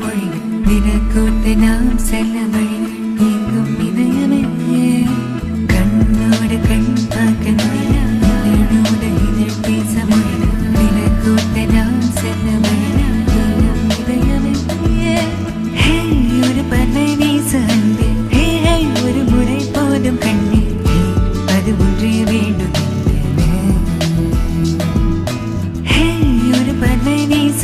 மொழிகள் தினக்கூட்டு நாம் செல்ல வழிகள் எங்கும் இதயமே கண்ணோடு கண் பார்க்க இதழோடு இதழ் பேச மொழிகள் தினக்கூட்டு நாம் செல்ல வழிகள் எங்கும் இதயமே ஒரு பறவை வீச அன்பே ஒரு முறை போதும் கண்ணே அது ஒன்றே வேண்டும் ஒரு பறவை வீச